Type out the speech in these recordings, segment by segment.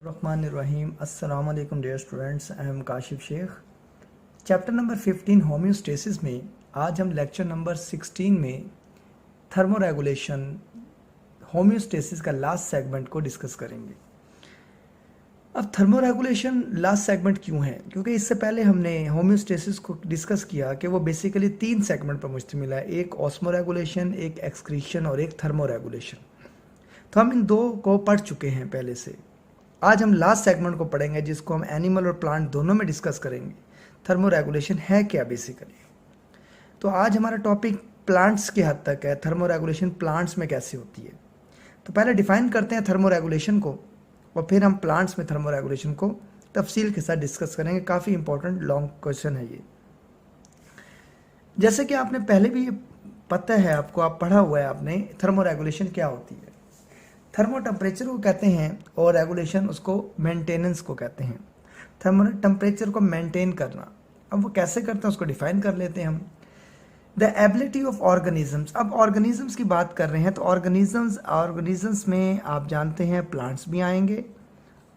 Rahim. Assalamu alaikum dear students. I am Kashif Shaikh. Chapter number 15 homeostasis में आज हम lecture number 16 में थर्मोरेगुलेशन होम्योस्टेसिस का लास्ट सेगमेंट को डिस्कस करेंगे. अब थर्मोरेगुलेशन लास्ट सेगमेंट क्यों है? क्योंकि इससे पहले हमने होम्योस्टेसिस को डिस्कस किया कि वो बेसिकली 3 सेगमेंट पर मुश्तमिल है. एक ऑस्मोरेगुलेशन, एक एक्सक्रीशन और एक थर्मोरेगुलेशन. तो हम इन दो को पढ़ चुके हैं पहले से. आज हम लास्ट सेगमेंट को पढ़ेंगे जिसको हम एनिमल और प्लांट दोनों में डिस्कस करेंगे. थर्मोरेगुलेशन है क्या बेसिकली? तो आज हमारा टॉपिक प्लांट्स की हद तक है. थर्मोरेगुलेशन प्लांट्स में कैसे होती है? तो पहले डिफाइन करते हैं थर्मोरेगुलेशन को और फिर हम प्लांट्स में थर्मोरेगुलेशन को तफसील के साथ डिस्कस करेंगे. काफ़ी इंपॉर्टेंट लॉन्ग क्वेश्चन है ये. जैसे कि आपने पहले भी पता है, आपको आप पढ़ा हुआ है आपने, थर्मोरेगुलेशन क्या होती है. थर्मो टेम्परेचर को कहते हैं और रेगुलेशन उसको मेंटेनेंस को कहते हैं. थर्मो टेम्परेचर को मेंटेन करना. अब वो कैसे करते हैं उसको डिफाइन कर लेते हैं हम. The ability of organisms. अब ऑर्गेनिजम्स की बात कर रहे हैं तो ऑर्गेनिजम्स में आप जानते हैं प्लांट्स भी आएंगे,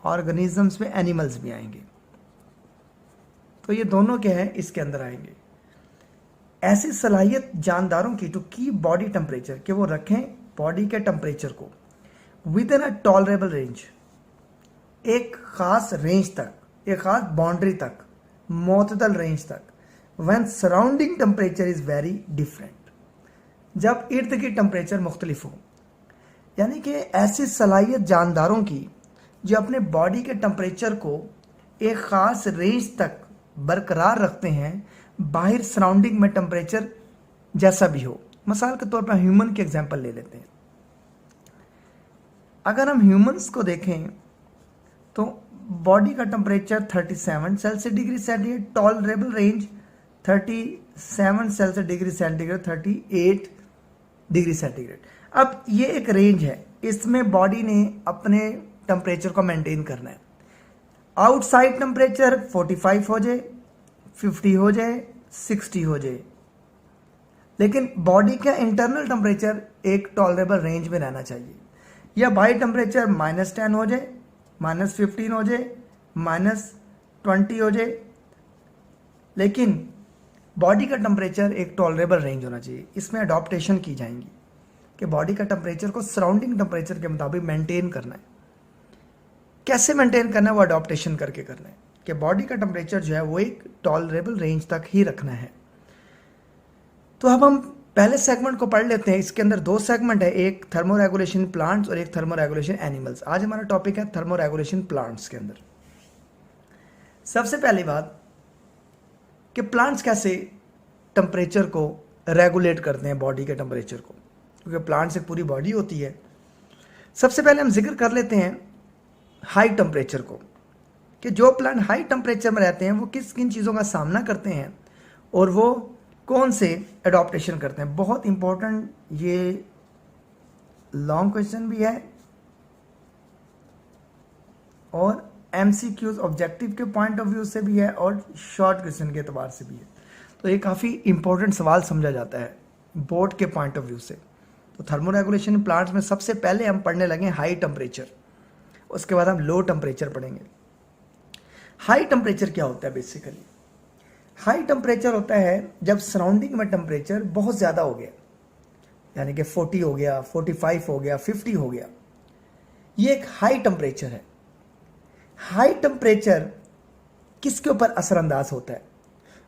ऑर्गेनिजम्स में एनिमल्स भी आएंगे. तो ये दोनों क्या है इसके अंदर आएंगे. ऐसी सलाहियत जानदारों की टू कीप बॉडी टेम्परेचर, कि वो रखें बॉडी के टेम्परेचर को with in a tolerable range, एक खास रेंज तक, एक खास बाउंड्री तक, मोतदल रेंज तक. When surrounding temperature is very different, जब इर्द की टेम्परेचर मुख्तलिफ हो. यानी कि ऐसी सलाहियत जानदारों की जो अपने बॉडी के टेम्परेचर को एक ख़ास रेंज तक बरकरार रखते हैं, बाहर सराउंडिंग में टेम्परेचर जैसा भी हो. मिसाल के तौर पर ह्यूमन की एग्जांपल ले लेते हैं. अगर हम ह्यूमंस को देखें तो बॉडी का temperature 37 Celsius degree centigrade, tolerable range 37 Celsius degree centigrade, 38 degree centigrade. अब ये एक रेंज है, इसमें बॉडी ने अपने टेम्परेचर को मेंटेन करना है. आउटसाइड टेम्परेचर 45 हो जाए, 50 हो जाए, 60 हो जाए, लेकिन बॉडी का इंटरनल टेम्परेचर एक टॉलरेबल रेंज में रहना चाहिए. या बाहर टेम्परेचर -10 हो जाए, -15 हो जाए, -20 हो जाए, लेकिन बॉडी का टेम्परेचर एक टॉलरेबल रेंज होना चाहिए. इसमें अडॉप्टेशन की जाएंगी कि बॉडी का टेम्परेचर को सराउंडिंग टेम्परेचर के मुताबिक मेंटेन करना है. कैसे मेंटेन करना है? वो अडॉप्टेशन करके करना है कि बॉडी का टेम्परेचर जो है वो एक टॉलरेबल रेंज तक ही रखना है. तो अब हम पहले सेगमेंट को पढ़ लेते हैं. इसके अंदर 2 सेगमेंट है, एक थर्मोरेगुलेशन प्लांट्स और एक थर्मोरेगुलेशन एनिमल्स. आज हमारा टॉपिक है थर्मोरेगुलेशन प्लांट्स के अंदर. सबसे पहली बात कि प्लांट्स कैसे टेम्परेचर को रेगुलेट करते हैं, बॉडी के टेम्परेचर को, क्योंकि प्लांट्स एक पूरी बॉडी होती है. सबसे पहले हम जिक्र कर लेते हैं हाई टेम्परेचर को, कि जो प्लांट हाई टेम्परेचर में रहते हैं वो किस किन चीज़ों का सामना करते हैं और वो कौन से एडॉप्टेशन करते हैं. बहुत इंपॉर्टेंट ये लॉन्ग क्वेश्चन भी है और एमसीक्यूज ऑब्जेक्टिव के पॉइंट ऑफ व्यू से भी है और शॉर्ट क्वेश्चन के एतबार से भी है. तो ये काफ़ी इंपॉर्टेंट सवाल समझा जाता है बोर्ड के पॉइंट ऑफ व्यू से. तो थर्मोरेगुलेशन प्लांट्स में सबसे पहले हम पढ़ने लगे हाई टेम्परेचर, उसके बाद हम लो टेम्परेचर पढ़ेंगे. हाई टेम्परेचर क्या होता है बेसिकली? हाई टेम्परेचर होता है जब सराउंडिंग में टेम्परेचर बहुत ज़्यादा हो गया, यानी कि 40 हो गया, 45 हो गया, 50 हो गया. ये एक हाई टेम्परेचर है. हाई टेम्परेचर किसके ऊपर असरअंदाज होता है?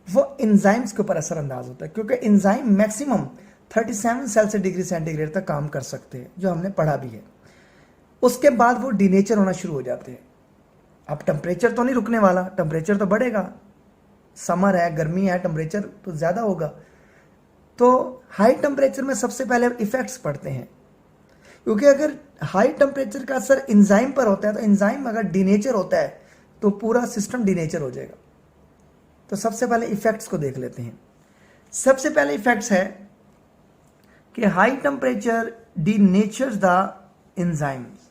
वो एंजाइम्स के ऊपर असरअंदाज होता है, क्योंकि enzyme maximum 37 Celsius degree centigrade तक काम कर सकते हैं, जो हमने पढ़ा भी है. उसके बाद वो डिनेचर होना शुरू हो जाते हैं. अब टेम्परेचर तो नहीं रुकने वाला, टेम्परेचर तो बढ़ेगा. समर है, गर्मी है, टेम्परेचर तो ज़्यादा होगा. तो हाई टेम्परेचर में सबसे पहले इफेक्ट्स पड़ते हैं, क्योंकि अगर हाई टेम्परेचर का असर एंजाइम पर होता है तो एंजाइम अगर डिनेचर होता है तो पूरा सिस्टम डिनेचर हो जाएगा. तो सबसे पहले इफेक्ट्स को देख लेते हैं. सबसे पहले इफेक्ट्स है कि high temperature denatures the enzymes.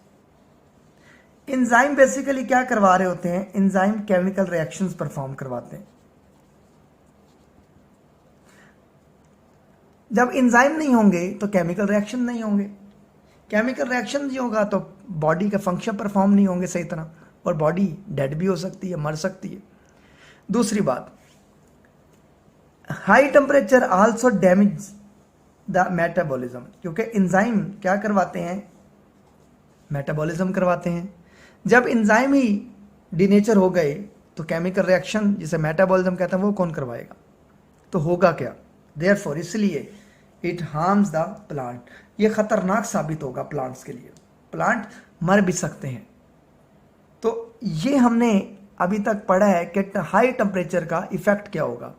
Enzyme basically क्या करवा रहे होते हैं? एंजाइम केमिकल रिएक्शंस परफॉर्म करवाते हैं. जब एंजाइम नहीं होंगे तो केमिकल रिएक्शन नहीं होंगे. केमिकल रिएक्शन नहीं होगा तो बॉडी का फंक्शन परफॉर्म नहीं होंगे सही तरह. और बॉडी डेड भी हो सकती है, मर सकती है। दूसरी बात, high temperature also damage the metabolism, क्योंकि एंजाइम क्या करवाते हैं, मेटाबॉलिज्म करवाते हैं। जब एंजाइम ही डिनेचर हो गए तो केमिकल रिएक्शन जिसे मेटाबॉलिज्म कहते हैं वो कौन करवाएगा, तो होगा क्या। देयरफॉर इसलिए इट हार्म्स द प्लांट, ये खतरनाक साबित होगा प्लांट्स के लिए, प्लांट मर भी सकते हैं। तो ये हमने अभी तक पढ़ा है कि हाई टेम्परेचर का इफेक्ट क्या होगा।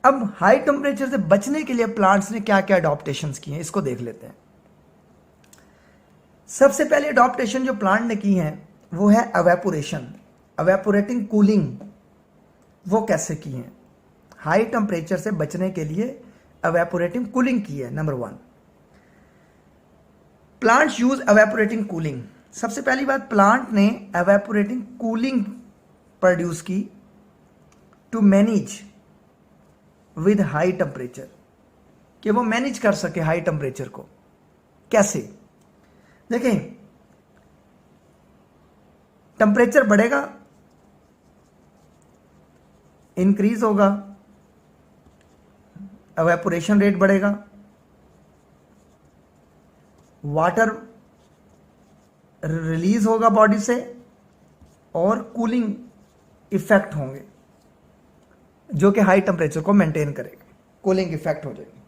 अब हाई टेम्परेचर से बचने के लिए प्लांट्स ने क्या क्या अडॉप्टेशंस किए हैं इसको देख लेते हैं। सबसे पहले अडॉप्टेशन जो प्लांट ने की है वो है एवेपोरेशन, एवेपोरेटिंग कूलिंग। वो कैसे की है, हाई टेम्परेचर से बचने के लिए एवेपोरेटिंग कूलिंग की है। Number 1, plants use evaporating cooling. सबसे पहली बात, प्लांट ने एवेपोरेटिंग कूलिंग प्रोड्यूस की to manage with high temperature, कि वो मैनेज कर सके हाई टेम्परेचर को। कैसे, देखें, टेम्परेचर बढ़ेगा, इंक्रीज होगा, एवेपोरेशन रेट बढ़ेगा, वाटर रिलीज होगा बॉडी से और कूलिंग इफेक्ट होंगे जो कि हाई टेम्परेचर को मेंटेन करेगा, कूलिंग इफेक्ट हो जाएगी।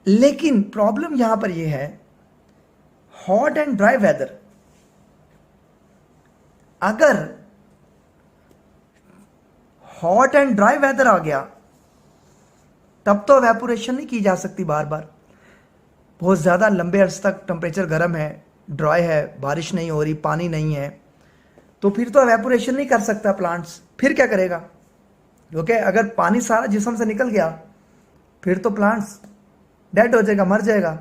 लेकिन प्रॉब्लम यहां पर यह है, हॉट एंड ड्राई वेदर, अगर हॉट एंड ड्राई वेदर आ गया तब तो एवेपोरेशन नहीं की जा सकती बार बार। बहुत ज़्यादा लंबे अर्से तक टेम्परेचर गर्म है, ड्राई है, बारिश नहीं हो रही, पानी नहीं है, तो फिर तो एवेपोरेशन नहीं कर सकता प्लांट्स। फिर क्या करेगा, क्योंकि अगर पानी सारा जिस्म से निकल गया फिर तो प्लांट्स डेड हो जाएगा, मर जाएगा।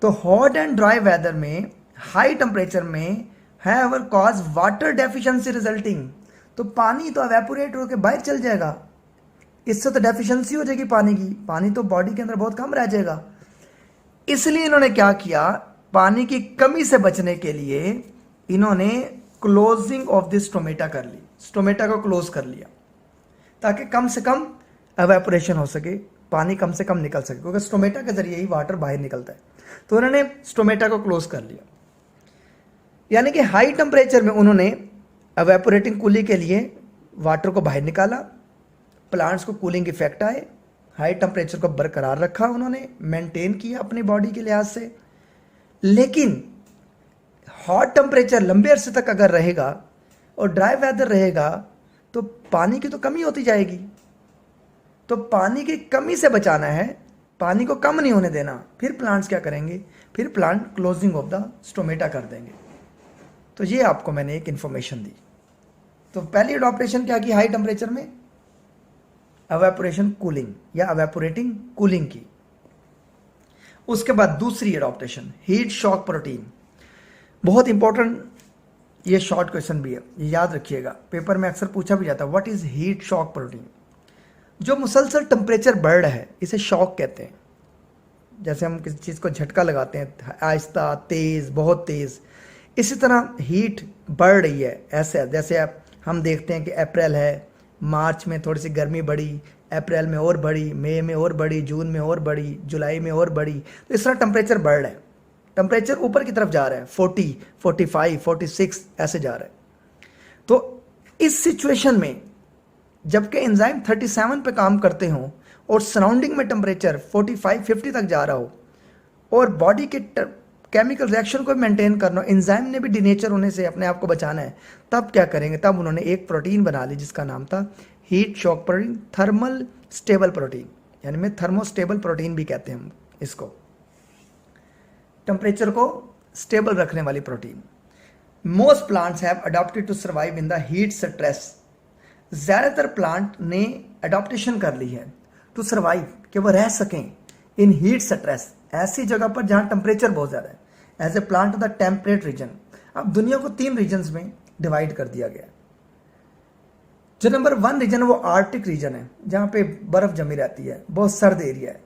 तो हॉट एंड ड्राई वेदर में, हाई टेम्परेचर में have cause water deficiency resulting, तो पानी तो एवेपोरेट होकर बाहर चल जाएगा, इससे तो डेफिशिएंसी हो जाएगी पानी की, पानी तो बॉडी के अंदर बहुत कम रह जाएगा। इसलिए इन्होंने क्या किया, पानी की कमी से बचने के लिए इन्होंने क्लोजिंग ऑफ दिस स्टोमेटा कर ली, स्टोमेटा को क्लोज कर लिया ताकि कम से कम एवेपोरेशन हो सके, पानी कम से कम निकल सके, क्योंकि स्टोमेटा के जरिए ही वाटर बाहर निकलता है। तो उन्होंने स्टोमेटा को क्लोज कर लिया, यानी कि हाई टेम्परेचर में उन्होंने एवेपोरेटिंग कूलिंग के लिए वाटर को बाहर निकाला, प्लांट्स को कूलिंग इफेक्ट आए, हाई टेम्परेचर को बरकरार रखा, उन्होंने मेंटेन किया अपनी बॉडी के लिहाज से। लेकिन हॉट टेम्परेचर लंबे अरसे तक अगर रहेगा और ड्राई वेदर रहेगा तो पानी की तो कमी होती जाएगी। तो पानी की कमी से बचाना है, पानी को कम नहीं होने देना। फिर प्लांट्स क्या करेंगे, फिर plant closing of the stomata कर देंगे। तो ये आपको मैंने एक इंफॉर्मेशन दी। तो पहली अडॉप्टेशन क्या की हाई टेम्परेचर में, एवेपोरेशन कूलिंग या एवेपोरेटिंग कूलिंग की। उसके बाद दूसरी अडॉप्टेशन हीट शॉक प्रोटीन। बहुत इंपॉर्टेंट ये शॉर्ट क्वेश्चन भी है, ये याद रखिएगा, पेपर में अक्सर पूछा भी जाता है, what is heat shock protein. जो मुसलसल टेम्परेचर बढ़ रहा है इसे शॉक कहते हैं। जैसे हम किसी चीज़ को झटका लगाते हैं, आहिस्ता, तेज़, बहुत तेज़, इसी तरह हीट बढ़ रही है। ऐसे जैसे हम देखते हैं कि अप्रैल है, मार्च में थोड़ी सी गर्मी बढ़ी, अप्रैल में और बढ़ी, मई में और बढ़ी, जून में और बढ़ी, जुलाई में और बढ़ी। तो इस तरह टेम्परेचर बढ़ रहा है, टेम्परेचर ऊपर की तरफ जा रहा है, 40, 45, 46 ऐसे जा रहा है। तो इस सिचुएशन में जबकि एंजाइम 37 पे काम करते हों और सराउंडिंग में टेम्परेचर 45, 50 तक जा रहा हो और बॉडी के केमिकल रिएक्शन को मेंटेन करना, एंजाइम ने भी डिनेचर होने से अपने आप को बचाना है, तब क्या करेंगे, तब उन्होंने एक प्रोटीन बना ली जिसका नाम था heat shock protein, thermal stable protein, यानी में थर्मोस्टेबल प्रोटीन भी कहते हैं हम इसको, टेम्परेचर को स्टेबल रखने वाली protein. Most plants have adopted to survive in the heat stress. ज्यादातर प्लांट ने अडॉप्टेशन कर ली है टू सर्वाइव, कि वो रह सकें इन हीट स्ट्रेस, ऐसी जगह पर जहां टेम्परेचर बहुत ज्यादा है, as a plant of the temperate region. अब दुनिया को 3 रीजन्स में डिवाइड कर दिया गया। जो नंबर 1 रीजन है वो आर्टिक रीजन है, जहां पे बर्फ जमी रहती है, बहुत सर्द एरिया है।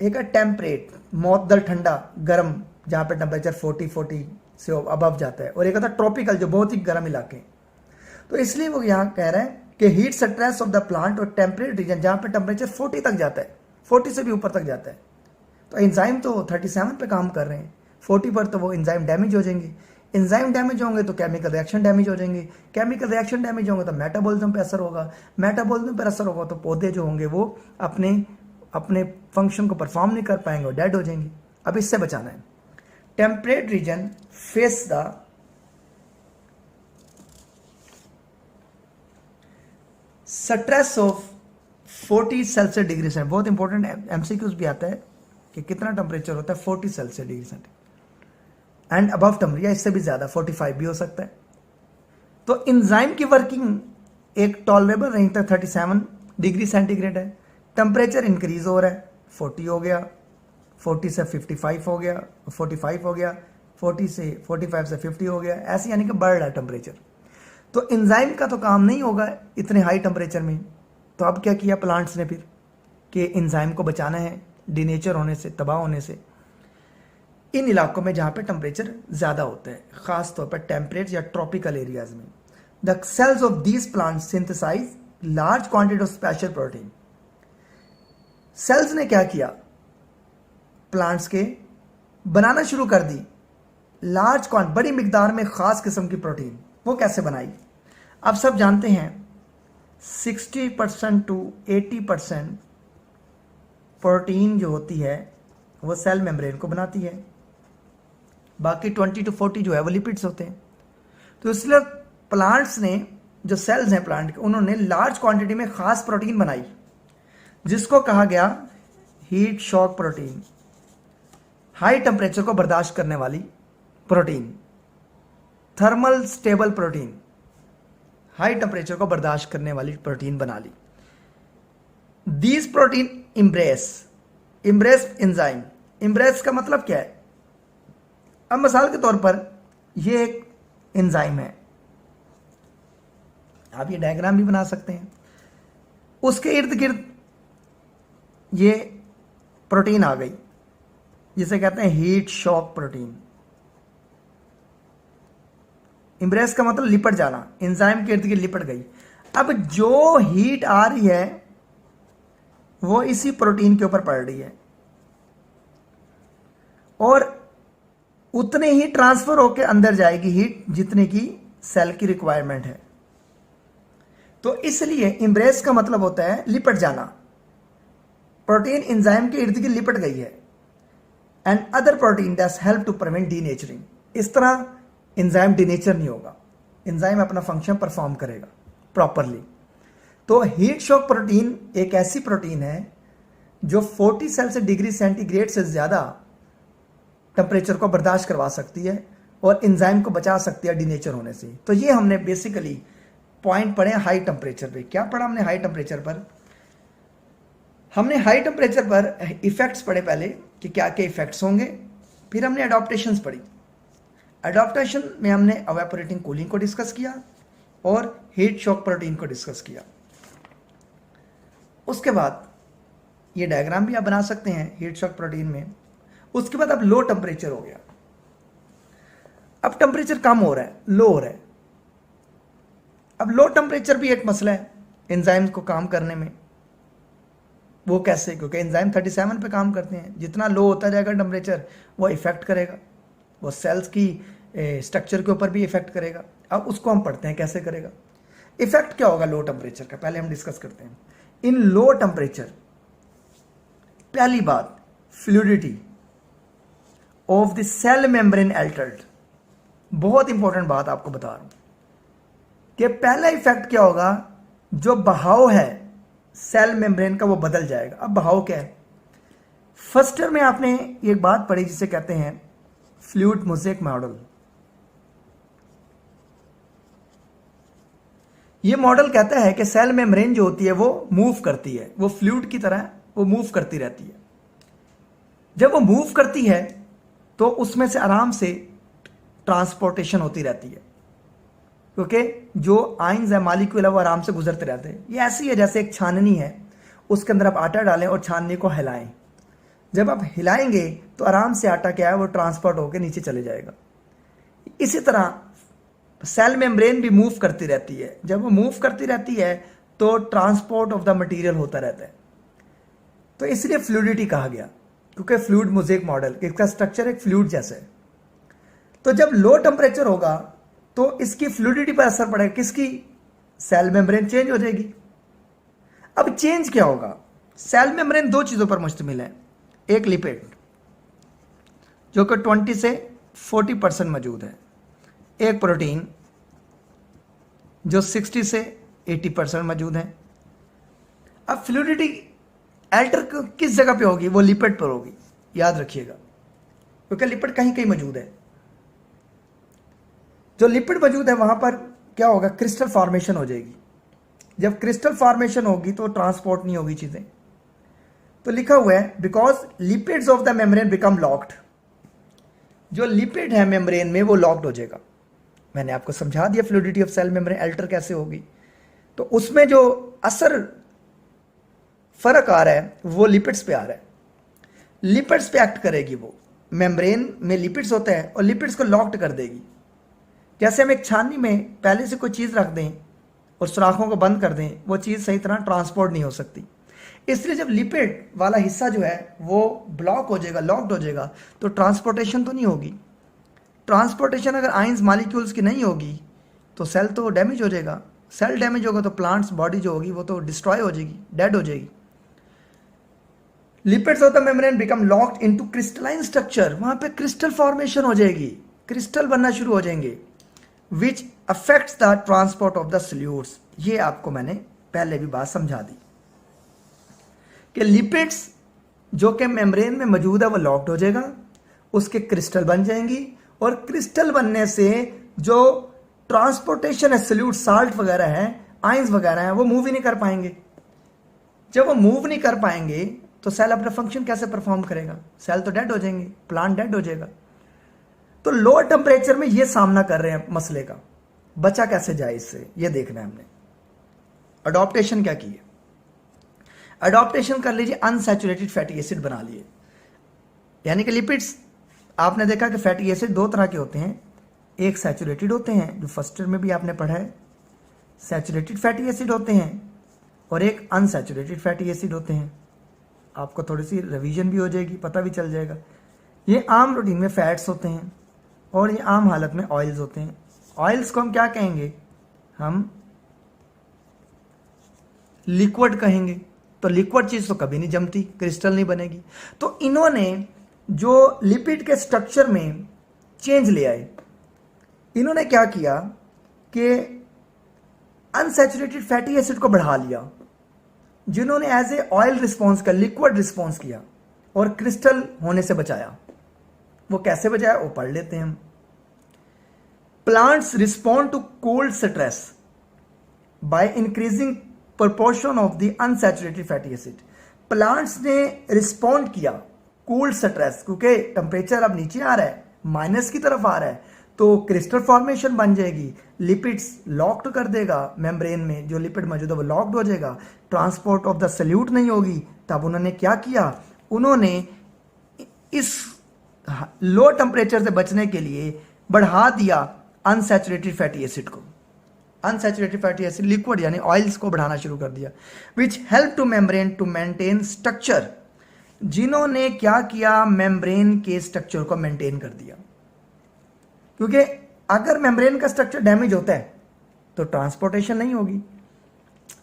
एक है टेम्परेट, मौतदल ठंडा, गर्म, जहां पे टेम्परेचर 40, से अबव जाता है, और एक होता है ट्रॉपिकल जो बहुत ही गर्म इलाके। तो इसलिए वो यहाँ कह रहा है कि heat stress of the plant और टेम्परेट रीजन जहाँ पे टेम्परेचर 40 तक जाता है, 40 से भी ऊपर तक जाता है। तो एंजाइम तो 37 पे काम कर रहे हैं, 40 पर तो वो एंजाइम डैमेज हो जाएंगे। एंजाइम डैमेज होंगे तो केमिकल रिएक्शन डैमेज हो जाएंगे, केमिकल रिएक्शन डैमेज होंगे तो मेटाबॉलिज्म पे असर होगा, मेटाबॉलिज्म पर असर होगा तो पौधे जो होंगे वो अपने अपने फंक्शन को परफॉर्म नहीं कर पाएंगे और डेड हो जाएंगे। अब इससे बचाना है। Temperate region face the stress of 40 Celsius degree centigrade. बहुत इंपॉर्टेंट एमसीक्यूज भी आता है कि कितना टेम्परेचर होता है 40 Celsius degree centigrade and above temperature, या इससे भी ज्यादा 45 भी हो सकता है। तो एंजाइम की वर्किंग एक टॉलरेबल रेंज तक 37 डिग्री सेंटीग्रेड है। टेम्परेचर इंक्रीज हो रहा है, 40 हो गया, 40 से 55 हो गया, 45 हो गया, 40 से 45 से 50 हो गया, ऐसे यानी कि बढ़ रहा है टेम्परेचर। तो एंजाइम का तो काम नहीं होगा इतने हाई टेम्परेचर में। तो अब क्या किया प्लांट्स ने फिर कि एंजाइम को बचाना है डिनेचर होने से, तबाह होने से, इन इलाकों में जहां पे टेम्परेचर ज्यादा होता है, खास तौर पर टेम्परेट या ट्रॉपिकल एरियाज में। The cells of these plants synthesize large quantity of special protein. Cells ने क्या किया, प्लांट्स के बनाना शुरू कर दी लार्ज क्वांटिटी, बड़ी मिकदार में खास किस्म की प्रोटीन। वो कैसे बनाई? आप सब जानते हैं 60% टू 80% प्रोटीन जो होती है वो सेल मेम्ब्रेन को बनाती है, बाकी 20 to 40 जो है वो लिपिड्स होते हैं। तो इसलिए प्लांट्स ने, जो सेल्स हैं प्लांट के, उन्होंने लार्ज क्वांटिटी में खास प्रोटीन बनाई जिसको कहा गया heat shock protein, high temperature को बर्दाश्त करने वाली protein, thermal stable protein, high temperature को बर्दाश्त करने वाली प्रोटीन बना ली। These protein embrace enzyme. Embrace का मतलब क्या है? अब मिसाल के तौर पर ये एक एंजाइम है, आप ये डायग्राम भी बना सकते हैं। उसके इर्द गिर्द ये प्रोटीन आ गई जिसे कहते हैं हीट शॉक प्रोटीन। इम्ब्रेस का मतलब लिपट जाना, एंजाइम के इर्द गिर्द लिपट गई। अब जो हीट आ रही है वो इसी प्रोटीन के ऊपर पड़ रही है और उतने ही ट्रांसफर होकर अंदर जाएगी हीट जितने की सेल की रिक्वायरमेंट है। तो इसलिए इम्ब्रेस का मतलब होता है लिपट जाना। प्रोटीन एंजाइम के इर्द गिर्द लिपट गई है and other protein that's help to prevent denaturing. इस तरह एंजाइम डीनेचर नहीं होगा, एंजाइम अपना फंक्शन परफॉर्म करेगा प्रॉपरली। तो हीट शॉक प्रोटीन एक ऐसी प्रोटीन है जो 40 सेल्सियस डिग्री सेंटीग्रेड से ज्यादा टेम्परेचर को बर्दाश्त करवा सकती है और एंजाइम को बचा सकती है डीनेचर होने से। तो ये हमने बेसिकली पॉइंट पढ़े हाई टेम्परेचर पे। क्या पढ़ा हमने हाई टेम्परेचर पर? हमने हाई टेम्परेचर पर इफेक्ट्स पढ़े पहले कि क्या क्या इफेक्ट्स होंगे, फिर हमने अडॉप्टेशंस पढ़ी। अडॉप्टेशन में हमने एवापोरेटिंग कूलिंग को डिस्कस किया और हीट शॉक प्रोटीन को डिस्कस किया। उसके बाद ये डायग्राम भी आप बना सकते हैं हीट शॉक प्रोटीन में। उसके बाद अब लो टेम्परेचर हो गया, अब टेम्परेचर कम हो रहा है, लो हो रहा है। अब लो टेम्परेचर भी एक मसला है एंजाइम्स को काम करने में। वो कैसे? क्योंकि एंजाइम 37 पे काम करते हैं, जितना लो होता जाएगा टेम्परेचर वो इफेक्ट करेगा, वो सेल्स की स्ट्रक्चर के ऊपर भी इफेक्ट करेगा। अब उसको हम पढ़ते हैं कैसे करेगा। इफेक्ट क्या होगा लो टेम्परेचर का, पहले हम डिस्कस करते हैं। इन लो टेम्परेचर पहली बात fluidity of the cell membrane altered. बहुत इंपॉर्टेंट बात आपको बता रहा हूं कि पहला इफेक्ट क्या होगा, जो बहाव है सेल मेम्ब्रेन का वो बदल जाएगा। अब बहाव क्या है? फर्स्ट ईयर में आपने एक बात पढ़ी जिसे कहते हैं फ्लूइड मोज़ेक मॉडल। ये मॉडल कहता है कि सेल मेम्ब्रेन जो होती है वो मूव करती है, वो फ्लूइड की तरह वो मूव करती रहती है। जब वो मूव करती है तो उसमें से आराम से ट्रांसपोर्टेशन होती रहती है, क्योंकि जो आयंस है मॉलिक्यूल है वो आराम से गुजरते रहते हैं। ये ऐसी है जैसे एक छाननी है, उसके अंदर आप आटा डालें और छाननी को हिलाएं। जब आप हिलाएंगे तो आराम से आटा क्या है वो ट्रांसपोर्ट होकर नीचे चले जाएगा। इसी तरह सेल मेम्ब्रेन भी मूव करती रहती है। जब वो मूव करती रहती है तो ट्रांसपोर्ट ऑफ द मटेरियल होता रहता है। तो इसलिए फ्लूइडिटी कहा गया, क्योंकि फ्लूइड मोज़ेक मॉडल, इसका स्ट्रक्चर एक फ्लूइड जैसा है। तो जब लो टेम्परेचर होगा तो इसकी फ्लूइडिटी पर असर पड़ेगा, किसकी? सेल मेम्ब्रेन चेंज हो जाएगी। अब चेंज क्या होगा? सेल मेम्ब्रेन दो चीजों पर मुश्तमिल है, एक लिपिड जो कि 20 से 40% मौजूद है, एक प्रोटीन जो 60 से 80% मौजूद है। अब फ्लूइडिटी एल्टर किस जगह पे होगी? वो लिपिड पर होगी, याद रखिएगा, क्योंकि लिपिड कहीं कहीं मौजूद है। जो लिपिड मौजूद है वहां पर क्या होगा? क्रिस्टल फॉर्मेशन हो जाएगी। जब क्रिस्टल फॉर्मेशन होगी तो ट्रांसपोर्ट नहीं होगी चीजें। तो लिखा हुआ है because lipids of the membrane become locked. जो लिपिड है मेम्ब्रेन में वो लॉक्ड हो जाएगा। मैंने आपको समझा दिया fluidity of cell membrane alter कैसे होगी। तो उसमें जो असर फर्क आ रहा है वो लिपिड्स पे आ रहा है। लिपिड्स पे एक्ट करेगी वो। मेम्ब्रेन में लिपिड्स होते हैं और लिपिड्स को लॉक्ड कर देगी। जैसे हम एक छाननी में पहले से कोई चीज रख दें और सुराखों को बंद कर दें, वो चीज सही तरह ट्रांसपोर्ट नहीं हो सकती। इसलिए जब लिपिड वाला हिस्सा जो है वो ब्लॉक हो जाएगा, लॉक्ड हो जाएगा, तो ट्रांसपोर्टेशन तो नहीं होगी। ट्रांसपोर्टेशन अगर आयंस मॉलिक्यूल्स की नहीं होगी तो सेल तो डैमेज हो जाएगा। सेल डैमेज होगा तो प्लांट्स बॉडी जो होगी वो तो डिस्ट्रॉय हो जाएगी, डेड हो जाएगी। Lipids of the membrane become locked into crystalline structure. वहां पे क्रिस्टल फॉर्मेशन हो जाएगी, क्रिस्टल बनना शुरू हो जाएंगे, which affects the transport of the solutes. ये आपको मैंने पहले भी बात समझा दी कि लिपिड्स जो कि मेम्ब्रेन में मौजूद है वो लॉक्ड हो जाएगा, उसके क्रिस्टल बन जाएंगी, और क्रिस्टल बनने से जो ट्रांसपोर्टेशन है, सॉल्यूट साल्ट वगैरह है, आयंस वगैरह है, वो मूव ही नहीं कर पाएंगे। जब वो मूव नहीं कर पाएंगे तो सेल अपना फंक्शन कैसे परफॉर्म करेगा? सेल तो डेड हो जाएंगे, प्लांट डेड हो जाएगा। तो लोअर टेम्परेचर में ये सामना कर रहे हैं मसले का, बचा कैसे जाए इससे, ये देखना है हमने। अडॉप्टेशन क्या की है? अडॉप्टेशन कर लीजिए, अनसैचुरेटेड फैटी एसिड बना लिए। यानी कि लिपिड्स, आपने देखा कि फैटी एसिड दो तरह के होते हैं, एक सैचुरेटेड होते हैं जो फर्स्ट ईयर में भी आपने पढ़ा है, सैचुरेटेड फैटी एसिड होते हैं, और एक अनसैचुरेटेड फैटी एसिड होते हैं। आपको थोड़ी सी रिवीजन भी हो जाएगी, पता भी चल जाएगा। ये आम रूटीन में फैट्स होते हैं और ये आम हालत में ऑयल्स होते हैं। ऑयल्स को हम क्या कहेंगे? हम लिक्विड कहेंगे। तो लिक्विड चीज तो कभी नहीं जमती, क्रिस्टल नहीं बनेगी। तो इन्होंने जो लिपिड के स्ट्रक्चर में चेंज ले आए, इन्होंने क्या किया कि अनसैचुरेटेड फैटी एसिड को बढ़ा लिया, जिन्होंने एज ए ऑयल रिस्पॉन्स का लिक्विड रिस्पॉन्स किया और क्रिस्टल होने से बचाया। वो कैसे बचाया वो पढ़ लेते हैं हम। Plants respond to cold stress by increasing proportion of the unsaturated fatty acid. Plants ने रिस्पॉन्ड किया कोल्ड स्ट्रेस, क्योंकि टेम्परेचर अब नीचे आ रहा है, माइनस की तरफ आ रहा है, तो क्रिस्टल फॉर्मेशन बन जाएगी, लिपिड्स लॉक्ड कर देगा, मेम्ब्रेन में जो लिपिड मौजूद है वो लॉक्ड हो जाएगा, ट्रांसपोर्ट ऑफ द सॉल्यूट नहीं होगी। तब उन्होंने क्या किया? उन्होंने इस लो टेम्परेचर से बचने के लिए बढ़ा दिया अनसैचुरेटेड फैटी एसिड को। अनसैचुरेटेड फैटी एसिड लिक्विड यानी ऑयल्स को बढ़ाना शुरू कर दिया, which help to membrane to maintain structure. जिन्होंने क्या किया? मेम्ब्रेन के स्ट्रक्चर को मेंटेन कर दिया, क्योंकि अगर मेम्ब्रेन का स्ट्रक्चर डैमेज होता है तो ट्रांसपोर्टेशन नहीं होगी।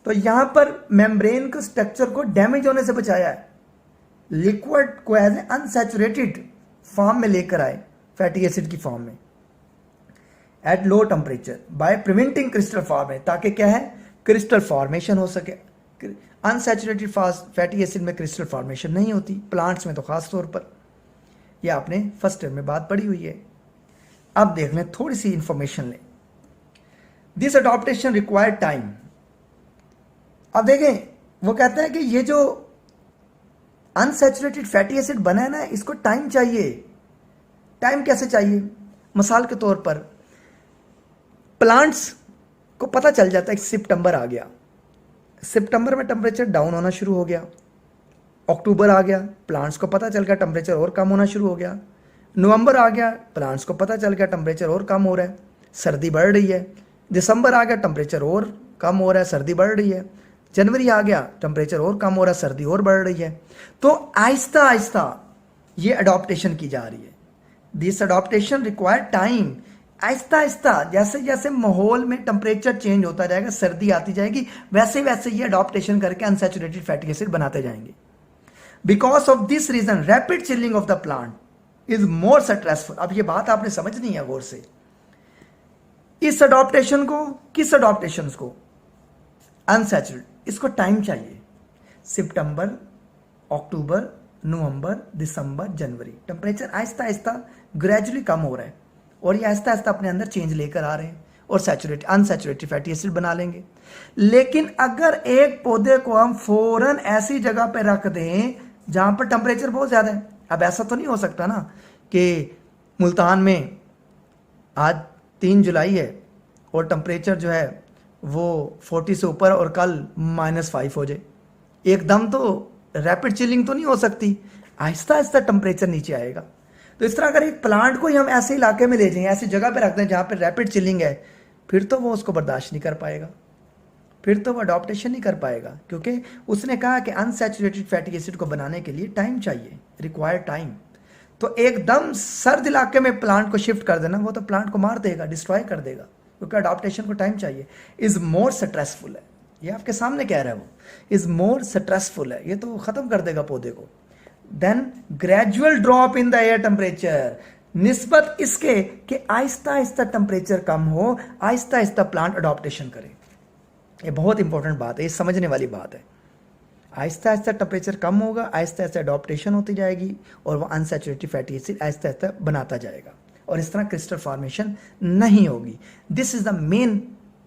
तो यहां पर मेम्ब्रेन के स्ट्रक्चर को डैमेज होने से बचाया है, लिक्विड को एज ए अनसैचुरेटेड फॉर्म में लेकर आए, फैटी एसिड की फॉर्म में, at low temperature by preventing crystal formation, ताकि क्या है? क्रिस्टल फॉर्मेशन हो सके। अनसैचुरेटेड फैटी एसिड में क्रिस्टल फॉर्मेशन नहीं होती, प्लांट्स में तो खास तौर पर। यह आपने फर्स्ट ईयर में बात पढ़ी हुई है। अब देख लें, थोड़ी सी इंफॉर्मेशन लें। This adaptation required time. अब देखें, वो कहते हैं कि ये जो अनसैचुरेटेड फैटी एसिड बना है ना, इसको टाइम चाहिए। टाइम कैसे चाहिए? मिसाल के तौर पर प्लांट्स को पता चल जाता है कि सितंबर आ गया, सितंबर में टेम्परेचर डाउन होना शुरू हो गया, अक्टूबर आ गया, प्लांट्स को पता चल गया टेम्परेचर और कम होना शुरू हो गया, नवंबर आ गया, प्लांट्स को पता चल गया टेम्परेचर और कम हो रहा है, सर्दी बढ़ रही है। दिसंबर आ गया, टेम्परेचर और कम हो रहा है, सर्दी बढ़ रही है। जनवरी आ गया, टेम्परेचर और कम हो रहा है, सर्दी और बढ़ रही है। तो आहिस्ता आहिस्ता ये अडॉप्टेशन की जा रही है। This adaptation require time. Aahista Aahista जैसे जैसे माहौल में टेम्परेचर चेंज होता जाएगा, सर्दी आती जाएगी, वैसे वैसे ये अडॉप्टेशन करके अनसैचुरेटेड फैटी एसिड बनाते जाएंगे। Because of this reason rapid chilling of the plant is more stressful. अब ये बात आपने समझनी है गौर से। इस अडॉप्टेशन को, किस अडॉप्टेशन को, अनसैचुरेटेड, इसको टाइम चाहिए। सितंबर, अक्टूबर, नवंबर, दिसंबर, जनवरी, टेम्परेचर आहिस्ता आहिस्ता ग्रेजुअली कम हो रहा है और ये आहिस्ता आहिस्ता अपने अंदर चेंज लेकर आ रहे हैं और अनसैचुरेटेड फैटी एसिड बना लेंगे। लेकिन अगर एक पौधे को हम फौरन ऐसी जगह पे रख दें जहां पर टेम्परेचर बहुत ज्यादा है, अब ऐसा तो नहीं हो सकता ना कि मुल्तान में आज 3 जुलाई है और टेम्परेचर जो है वो 40 से ऊपर और कल -5 हो जाए। एकदम तो रैपिड चिलिंग तो नहीं हो सकती, आहिस्ता आहिस्ता टेम्परेचर नीचे आएगा। तो इस तरह अगर एक प्लांट को ही हम ऐसे इलाके में ले जाएं, ऐसी जगह पे रख दें जहाँ पे रैपिड चिलिंग है, फिर तो वो उसको बर्दाश्त नहीं कर पाएगा, फिर तो वो अडॉप्टेशन नहीं कर पाएगा, क्योंकि उसने कहा कि अनसैचुरेटेड फैटी एसिड को बनाने के लिए टाइम चाहिए, रिक्वायर्ड टाइम। तो एकदम सर्द इलाके में प्लांट को शिफ्ट कर देना, वो तो प्लांट को मार देगा, डिस्ट्रॉय कर देगा, क्योंकि अडॉप्टेशन को टाइम चाहिए। इज मोर स्ट्रेसफुल है, ये आपके सामने कह रहा है वो, इज मोर स्ट्रेसफुल है, ये तो खत्म कर देगा पौधे को। Then gradual drop in the air temperature, निस्बत इसके कि आहिस्ता आहिस्ता टेम्परेचर कम हो, आहिस्ता आहिस्ता प्लांट अडॉप्टेशन करे। ये बहुत इंपॉर्टेंट बात है, ये समझने वाली बात है। आहिस्ता आहिस्ता टेम्परेचर कम होगा, आहिस्ता आहिस्ता अडॉप्टेशन होती जाएगी और वो unsaturated fatty acid Aahista Aahista बनाता जाएगा और इस तरह क्रिस्टल फॉर्मेशन नहीं होगी। This is the main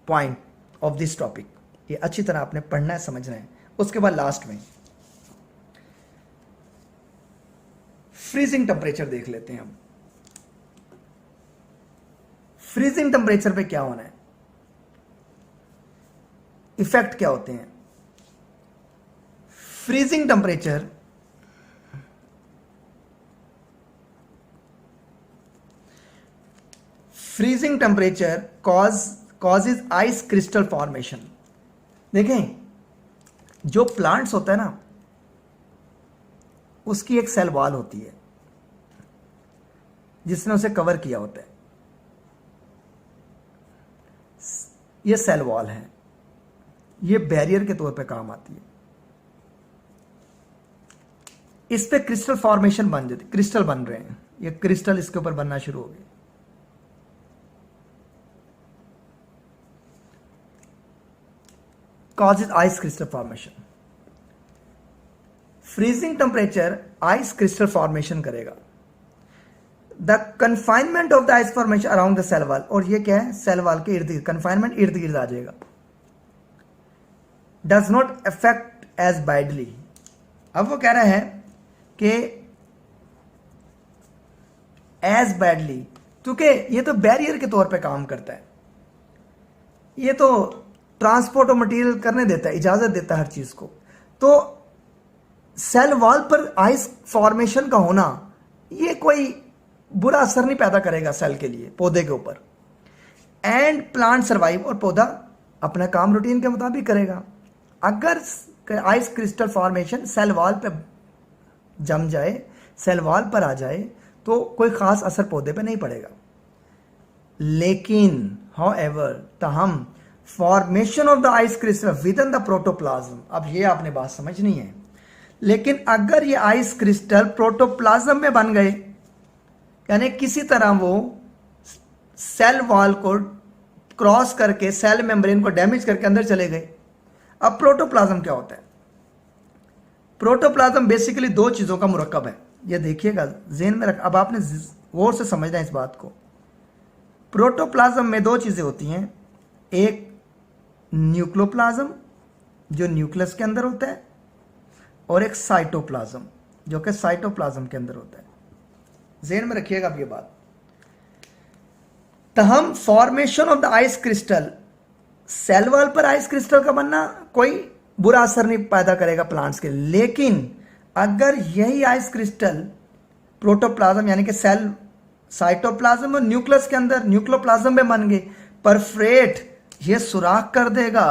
point of this topic. ये अच्छी तरह आपने पढ़ना है, समझना है। उसके बाद लास्ट में फ्रीजिंग टेम्परेचर देख लेते हैं हम। फ्रीजिंग टेम्परेचर पे क्या होना है, इफेक्ट क्या होते हैं। Freezing temperature causes ice crystal formation. देखें, जो प्लांट्स होता है ना, उसकी एक सेल वॉल होती है जिसने उसे कवर किया होता है। ये सेल वॉल है, ये बैरियर के तौर पे काम आती है। इस पे क्रिस्टल फॉर्मेशन बन जाती, क्रिस्टल बन रहे हैं, ये क्रिस्टल इसके ऊपर बनना शुरू हो गए। causes ice crystal formation. Freezing temperature ice crystal formation करेगा। The confinement of the ice formation around the cell wall, और ये क्या है, सेल वॉल के इर्द गिर्द, कन्फाइनमेंट इर्द गिर्द आ जाएगा। Does not affect as badly. अब वो कह रहा है कि एज बैडली, क्योंकि ये तो बैरियर के तौर पे काम करता है, ये तो ट्रांसपोर्ट ऑफ मटेरियल करने देता है, इजाजत देता है हर चीज को। तो सेल वॉल पर आइस फॉर्मेशन का होना ये कोई बुरा असर नहीं पैदा करेगा सेल के लिए, पौधे के ऊपर। एंड प्लांट सर्वाइव, और पौधा अपना काम रूटीन के मुताबिक करेगा। अगर ice crystal formation cell wall पे जम जाए, सेल वॉल पर आ जाए, तो कोई खास असर पौधे पे नहीं पड़ेगा। लेकिन हाउएवर, ताहम, formation of the ice crystal within the protoplasm, अब ये आपने बात समझनी है। लेकिन अगर ये आइस क्रिस्टल प्रोटोप्लाज्म में बन गए, यानी किसी तरह वो सेल वॉल को क्रॉस करके सेल मेम्ब्रेन को डैमेज करके अंदर चले गए। अब प्रोटोप्लाज्म क्या होता है? प्रोटोप्लाज्म बेसिकली दो चीजों का मुरक्कब है, ये देखिएगा ज़हन में रख, अब आपने गौर से समझना है इस बात को। प्रोटोप्लाज्म में दो चीजें होती हैं, एक न्यूक्लियोप्लाज्म जो न्यूक्लियस के अंदर होता है, और एक साइटोप्लाज्म जो कि साइटोप्लाज्म के अंदर होता है। ज़हन में रखिएगा अब ये बात। तहम formation of the ice crystal, cell wall पर आइस क्रिस्टल का बनना कोई बुरा असर नहीं पैदा करेगा प्लांट्स के। लेकिन अगर यही आइस क्रिस्टल प्रोटोप्लाज्म यानी कि सेल साइटोप्लाज्म और न्यूक्लियस के अंदर न्यूक्लियोप्लाज्म में बन गए। परफरेट ये सुराख कर देगा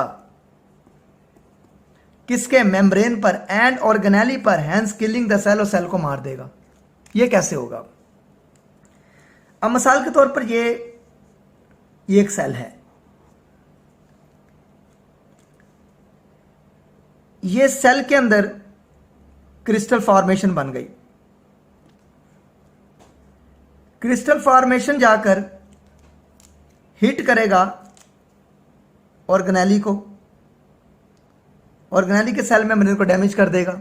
किसके, मेम्ब्रेन पर एंड ऑर्गेनेली पर, हैंस किलिंग द सेल, और सेल को मार देगा। ये कैसे होगा? अब मिसाल के तौर पर ये एक सेल है, ये सेल के अंदर क्रिस्टल फॉर्मेशन बन गई। क्रिस्टल फॉर्मेशन जाकर हिट करेगा ऑर्गेनेली को, ऑर्गेनेली के सेल मेम्ब्रेन को डैमेज कर देगा।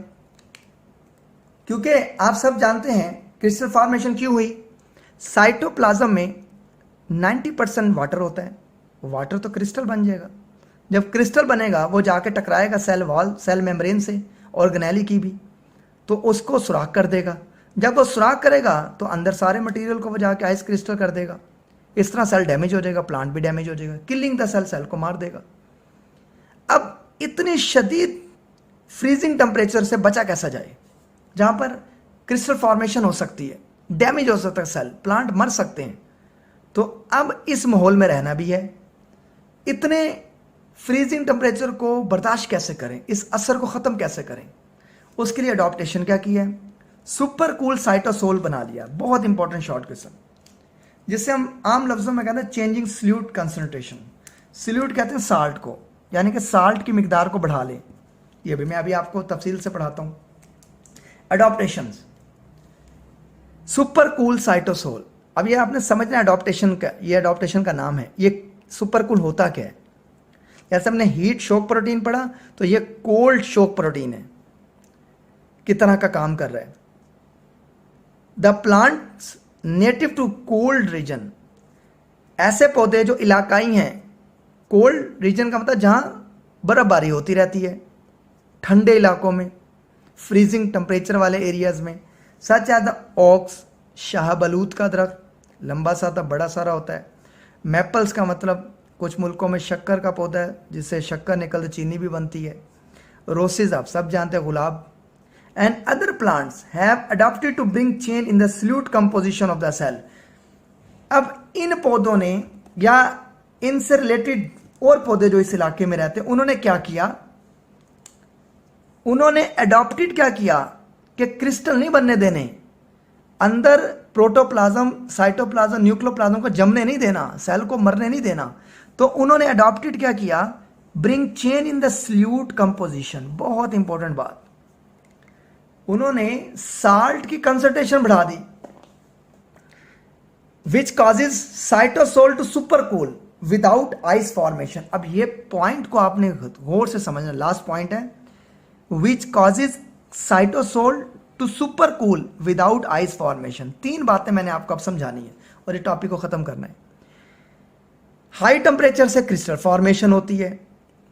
क्योंकि आप सब जानते हैं क्रिस्टल फॉर्मेशन क्यों हुई। साइटोप्लाज्म में 90% वाटर होता है, वाटर तो क्रिस्टल बन जाएगा। जब क्रिस्टल बनेगा वो जाके टकराएगा सेल वॉल, सेल मेम्ब्रेन से, ऑर्गेनेली की भी, तो उसको सुराख कर देगा। जब वो सुराख करेगा तो अंदर सारे मटेरियल को वो जाके आइस क्रिस्टल कर देगा। इस तरह सेल डैमेज हो जाएगा, प्लांट भी डैमेज हो जाएगा, किलिंग द सेल, सेल को मार देगा। अब इतनी शदीद फ्रीजिंग टेम्परेचर से बचा कैसा जाए, जहां पर क्रिस्टल फॉर्मेशन हो सकती है, डैमेज हो सकता है सेल, प्लांट मर सकते हैं। तो अब इस माहौल में रहना भी है, इतने फ्रीजिंग टेम्परेचर को बर्दाश्त कैसे करें, इस असर को ख़त्म कैसे करें, उसके लिए अडॉप्टेशन क्या किया है, सुपर कूल साइटोसोल बना लिया। बहुत इंपॉर्टेंट शॉर्ट क्वेश्चन, जिससे हम आम लफ्जों में कहते हैं चेंजिंग सल्यूट कंसंट्रेशन। सल्यूट कहते हैं साल्ट को, यानी कि साल्ट की मिकदार को बढ़ा ले। ये भी मैं अभी आपको तफसील से पढ़ाता हूं। Adaptation, super cool cytosol. अब ये आपने समझना है अडॉप्टेशन का, ये अडॉप्टेशन का नाम है। ये सुपर कूल होता क्या है? जैसे हमने हीट शॉक प्रोटीन पढ़ा, तो ये कोल्ड शॉक प्रोटीन है, किस तरह का काम कर रहा है। The plants native to cold region, ऐसे पौधे जो इलाकाई हैं। कोल्ड रीजन का मतलब जहां बर्फबारी होती रहती है, ठंडे इलाकों में, फ्रीजिंग टेम्परेचर वाले एरियाज में, सच एज द ओक्स, शाहबलूत का दरख्त, लंबा सा था, बड़ा सारा होता है। मैपल्स का मतलब कुछ मुल्कों में शक्कर का पौधा है, जिससे शक्कर निकलती चीनी भी बनती है। रोसेज आप सब जानते हैं, गुलाब। And other plants have adopted to bring change in the solute composition of the cell. अब इन पौधों ने या इनसे रिलेटेड और पौधे जो इस इलाके में रहते हैं, उन्होंने क्या किया, उन्होंने अडॉप्टेड क्या किया कि क्रिस्टल नहीं बनने देने, अंदर प्रोटोप्लाज्म, साइटोप्लाज्म, न्यूक्लियोप्लाज्म को जमने नहीं देना, सेल को मरने नहीं देना। तो उन्होंने अडॉप्टेड क्या किया, bring change in the solute composition. बहुत इंपॉर्टेंट बात, उन्होंने साल्ट की कंसंट्रेशन बढ़ा दी, which causes cytosol to super cool without ice formation. अब ये पॉइंट को आपने गौर से समझना, लास्ट पॉइंट है, which causes cytosol to super cool without ice formation. तीन बातें मैंने आपको अब समझानी है और ये टॉपिक को खत्म करना है। हाई टेम्परेचर से क्रिस्टल फॉर्मेशन होती है।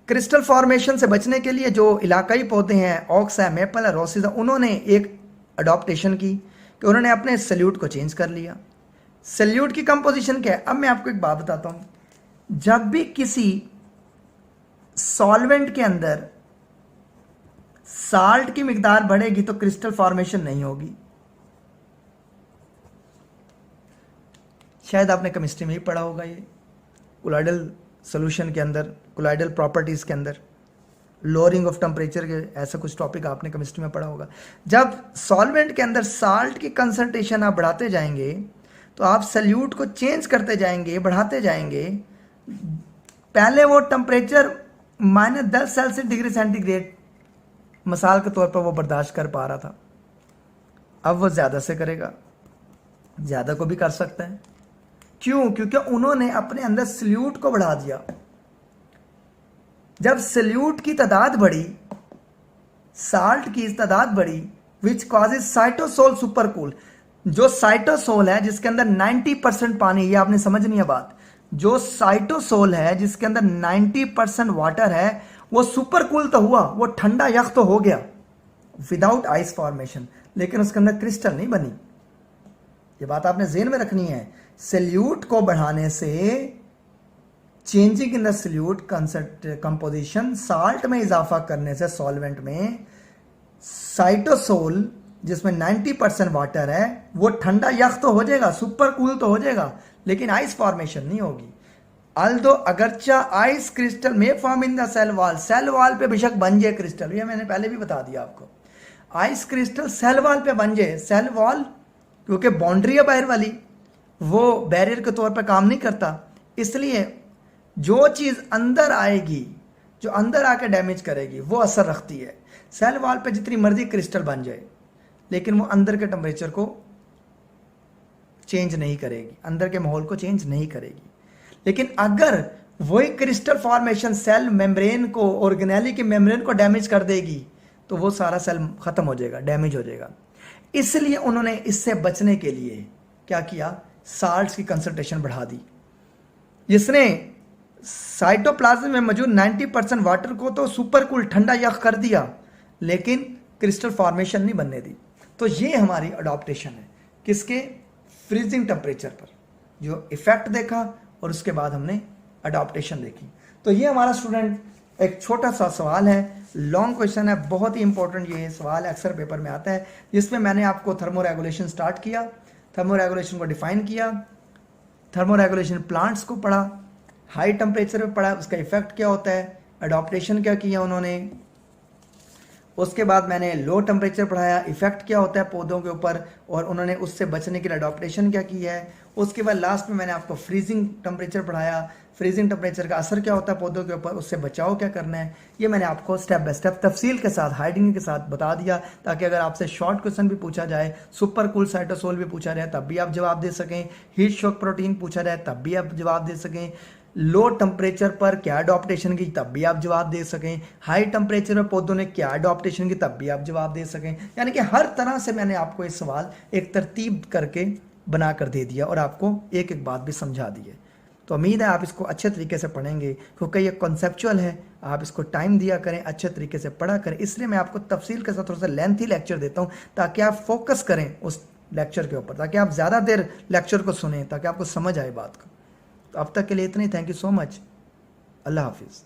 क्रिस्टल फॉर्मेशन से बचने के लिए जो इलाकाई पौधे हैं, ऑक्स है, मेपल है, रोसेज है, उन्होंने एक अडॉप्टेशन की कि उन्होंने अपने सल्यूट को चेंज कर लिया। सल्यूट की कंपोजिशन क्या है? अब मैं आपको एक बात बताता हूं, जब भी किसी सॉल्वेंट के अंदर साल्ट की मिकदार बढ़ेगी तो क्रिस्टल फॉर्मेशन नहीं होगी। शायद आपने केमिस्ट्री में ही पढ़ा होगा, ये कोलाइडल सॉल्यूशन के अंदर, कोलाइडल प्रॉपर्टीज के अंदर, लोअरिंग ऑफ टेम्परेचर के ऐसा कुछ टॉपिक आपने केमिस्ट्री में पढ़ा होगा। जब सॉल्वेंट के अंदर साल्ट की कंसंट्रेशन आप बढ़ाते जाएंगे तो आप सल्यूट को चेंज करते जाएंगे, बढ़ाते जाएंगे। पहले वो टेम्परेचर -10 सेल्सियस डिग्री सेंटीग्रेड मिसाल के तौर पर वो बर्दाश्त कर पा रहा था, अब वो ज्यादा से करेगा, ज्यादा को भी कर सकता है। क्यों? क्योंकि उन्होंने अपने अंदर सल्यूट को बढ़ा दिया। जब सल्यूट की तादाद बढ़ी, साल्ट की तादाद बढ़ी, विच कॉजेज साइटोसोल सुपर कूल। जो साइटोसोल है जिसके अंदर 90% पानी, ये आपने समझनी है बात, जो साइटोसोल है जिसके अंदर 90% वाटर है, वो सुपर कूल तो हुआ, वो ठंडा यख तो हो गया विदाउट आइस फॉर्मेशन, लेकिन उसके अंदर क्रिस्टल नहीं बनी। ये बात आपने ज़हन में रखनी है। सल्यूट को बढ़ाने से, changing in the solute composition, salt में इजाफा करने से सॉल्वेंट में, साइटोसोल जिसमें 90% वाटर है वो ठंडा यख तो हो जाएगा, सुपर कूल तो हो जाएगा, लेकिन आइस फॉर्मेशन नहीं होगी। अल्दो अगरचा आइस क्रिस्टल में form in the cell wall पे बेशक बन जाए क्रिस्टल, ये मैंने पहले भी बता दिया आपको। आइस क्रिस्टल सेल वॉल पे बन जाए, सेल वॉल क्योंकि बाउंड्री है बाहर वाली, वो बैरियर के तौर पे काम नहीं करता, इसलिए जो चीज़ अंदर आएगी, जो अंदर आके डैमेज करेगी वो असर रखती है। सेल वॉल पे जितनी मर्जी क्रिस्टल बन जाए लेकिन वो अंदर के टेम्परेचर को चेंज नहीं करेगी, अंदर के माहौल को चेंज नहीं करेगी। लेकिन अगर वही क्रिस्टल फॉर्मेशन सेल मेम्ब्रेन को, ऑर्गेनेली के मेम्ब्रेन को डैमेज कर देगी तो वो सारा सेल खत्म हो जाएगा, डैमेज हो जाएगा। इसलिए उन्होंने इससे बचने के लिए क्या किया, साल्ट्स की कंसंट्रेशन बढ़ा दी, जिसने साइटोप्लाज्म में मौजूद 90% वाटर को तो सुपर कूल ठंडा यख कर दिया, लेकिन क्रिस्टल फॉर्मेशन नहीं बनने दी। तो ये हमारी अडॉप्टेशन है किसके, फ्रीजिंग टेम्परेचर पर जो इफेक्ट देखा और उसके बाद हमने अडॉप्टेशन देखी। तो ये हमारा स्टूडेंट एक छोटा सा सवाल है, लॉन्ग क्वेश्चन है, बहुत ही इंपॉर्टेंट ये सवाल अक्सर पेपर में आता है, जिसमें मैंने आपको थर्मो रेगुलेशन स्टार्ट किया, थर्मो रेगुलेशन को डिफाइन किया, थर्मो रेगुलेशन प्लांट्स को पढ़ा, हाई टेम्परेचर पे पढ़ा, उसका इफेक्ट क्या होता है, अडॉप्टेशन क्या किया उन्होंने, उसके बाद मैंने लो टेम्परेचर पढ़ाया, इफेक्ट क्या होता है पौधों के ऊपर और उन्होंने उससे बचने के लिए अडॉप्टेशन क्या की है। उसके बाद लास्ट में मैंने आपको फ्रीजिंग टेम्परेचर पढ़ाया, फ्रीजिंग टेम्परेचर का असर क्या होता है पौधों के ऊपर, उससे बचाव क्या करना है, ये मैंने आपको स्टेप बाय स्टेप तफसील के साथ, हाइडिंग के साथ बता दिया, ताकि अगर आपसे शॉर्ट क्वेश्चन भी पूछा जाए, सुपर कूल साइटोसोल भी पूछा जाए तब भी आप जवाब दे सकें, हीट शॉक प्रोटीन पूछा जाए तब भी आप जवाब दे सकें, लो टेम्परेचर पर क्या अडॉप्टेशन की तब भी आप जवाब दे सकें, हाई टेम्परेचर में पौधों ने क्या अडॉप्टेशन की तब भी आप जवाब दे सकें। यानी कि हर तरह से मैंने आपको ये सवाल एक तरतीब करके बना कर दे दिया और आपको एक एक बात भी समझा दी है। तो उम्मीद है आप इसको अच्छे तरीके से पढ़ेंगे, क्योंकि ये कॉन्सेप्चुअल है, आप इसको टाइम दिया करें, अच्छे तरीके से पढ़ा करें। इसलिए मैं आपको तफसील के साथ थोड़ा सा लेंथी लेक्चर देता हूँ, ताकि आप फोकस करें उस लेक्चर के ऊपर, ताकि आप ज़्यादा देर लेक्चर को सुने, ताकि आपको समझ आए बात को। तो अब तक के लिए इतना ही, थैंक यू सो मच, अल्लाह हाफिज़।